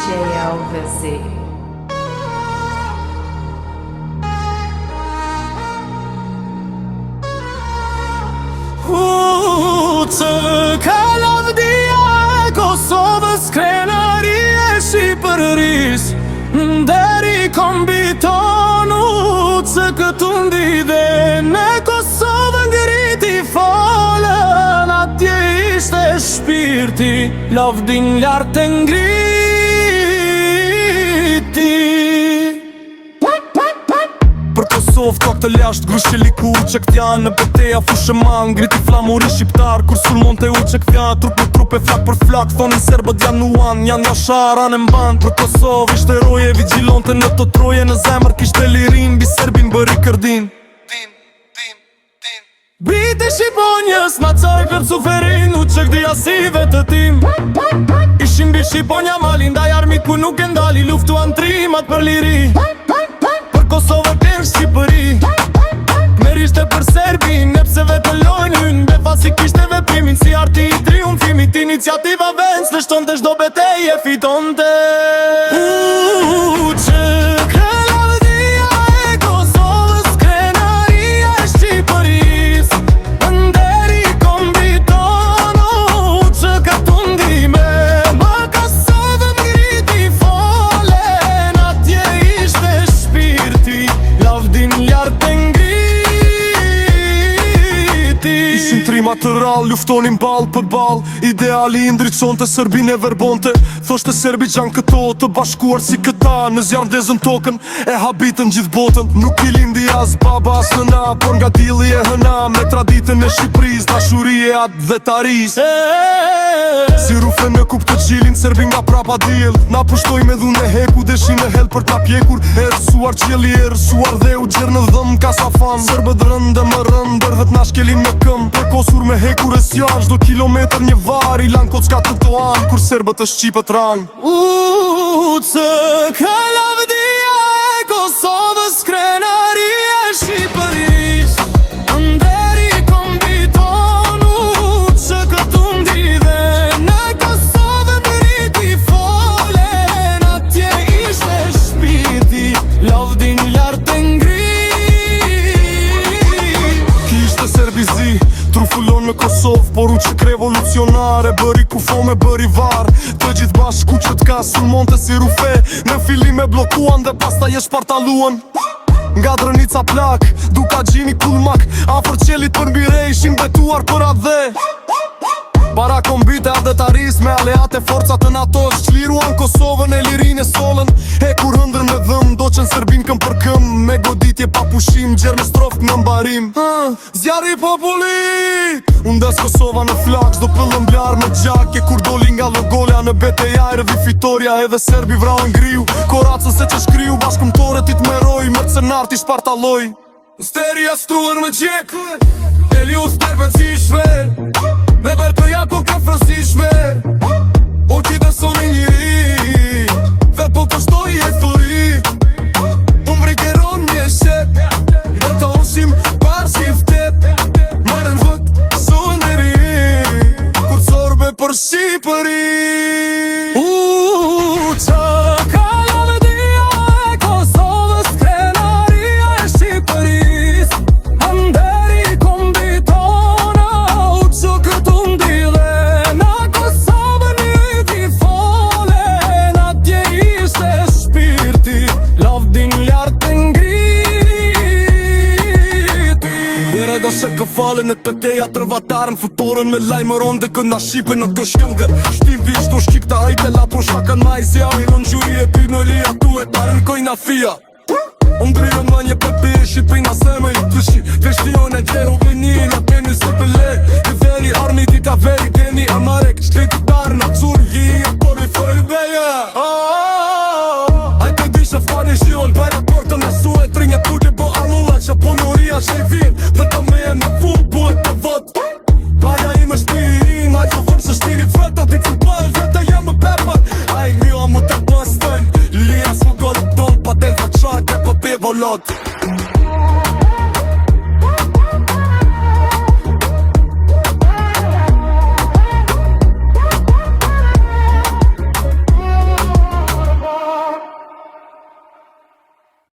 DJ Elvis. Të kalavdia e Kosovës, krenaria e Shqipëris, deri kombitonu që këtu ndide në Kosovë ngriti folën, atje ishte shpirti, lavdin lartë ngriti. Për Kosovë ka këtë lasht grushë likur që këtjanë në beteja fushë man, ngriti flamuri shqiptar kur sulmon të u që këtja trup në trup e flak për flak, thonin serbët janë nuan, janë jasharan e mban. Për Kosovë ishte roje vigilonte në të troje, në zemër kishte lirin, bi serbin bëri kërdin. Bite Shqiponjës ma qaj për suferin, u që këdi asive të tim. Ishim bi Shqiponja malin, daj armit ku nuk e ndali, luftuan trimat për liri. Kosovë për Shqipëri, merishte për Serbin, nepse vetë lojnën, befasi kishte veprimin, si arti i triumfimit, iniciativa vend, slështon të shdo beteje fitonte. Që kalavdia e Kosovës, krenaria e Shqipëris, nderi kombitonu që ka tundime, më Kosovë ngriti folen, atje ishte lavdin lartë ngriti. Ishin trima të rall, luftonin ball për ball, ideali i ndriçonte, Serbin e verbonte. Thoshte Serbi gjan këto të bashkuar si këta, në zjarr ndezën tokën e habitën gjithë botën. Nuk i lindi as baba as nëna, por nga dilli e hëna, me traditën e Shqipëris, dashuri e atë dhe taris. Si rufe në kup të qilin, Serbin nga prapa djel, na pushtoj me dhune heku, deshin e hel për ta pjekur. E rësuar qjeli e rësuar dhe u gjerë në dhëm ka sa fan. Serbët rëndë më rëndër dhe t'na shkelin me këm, prekosur me hekur e sjar, çdo kilometër një var, i lan kocka të toan, kur Serbët të Shqipët rang. Të kalavdia e Kosovës, krenaria e Shqipëris, nderi kombitonu që këtu ndide në Kosovë ngriti folen, atje ishte shpirti, lavdin lartë ngriti. Kishte Serbizi, trufullon në Kosovë, por u qik revolucionare, bëri kufo me bëri var, të gjithë bashku që t'ka sulmonte si rufe, në fillim e blokuan dhe pasta je shpartaluan. Nga Drënica plak, duka gjini kulmak, afër qelit për mbire ishin betuar për atë dhe para kombite adetaris me aleate forcat të NATO, shqliruan Kosovën e lirin e solën, e kur hëndër me dhëm, do qenë Serbin këm për këm, me goditje pa pushim, gjerë me strofk në mbarim. Zjarri popullit, unë des Kosova në flak, zdo pëllën blar me gjak, e kur doli nga logolja në beteja e rëvi fitoria, edhe Serbi vrau ngriu, koracën se që shkriu, bashkëmtore ti t'meroj, mercenar ti shpartaloj. Steria struën me gjek, e liu sterben si shver, me bërë për jako ka frësishme, o ti dhe soni njëri, dhe po kështoj e thori, unë vrikeron një shep, dhe të oshim par shiftet, mërën vët sonë e ri, kur sorbe për Shqipëri. Që kalavdia e Kosovës, krenaria e Shqipëris, nderi kombitonu që këtu ndile në Kosovë ngriti folen, atje ishte shpirti, lavdin lartë ngriti. Njëre do shë këfalën e të teja tërvatarën, futorën me lajmëron dhe kënda Shqipe në të shkëngër. Shtim vish do shqipta ajte latron shakën ma i zja, i rën gjuri e ty në lija tu e ta rënkojna fia. Unë drirën më një përpi e Shqipina se me i të shi, veshtion e gjeru vini në teni se pëlle, i veri armi ti ka veri teni amarek, shkriti tarë në qurë hi e por i fërë beje. Ajte di shë fani shion, bajra portën e su e trinje tuke bo anulla që ponoria që i vin, dhe të me e në fund buhet të vët. Baja i më shtirin, a që vërë që shtirit fëtë, ti të bëllë, vete jam më pepër, a i mjo më të bëstën, lija s'më gollë tonë, pa del të qartë e për pe volot.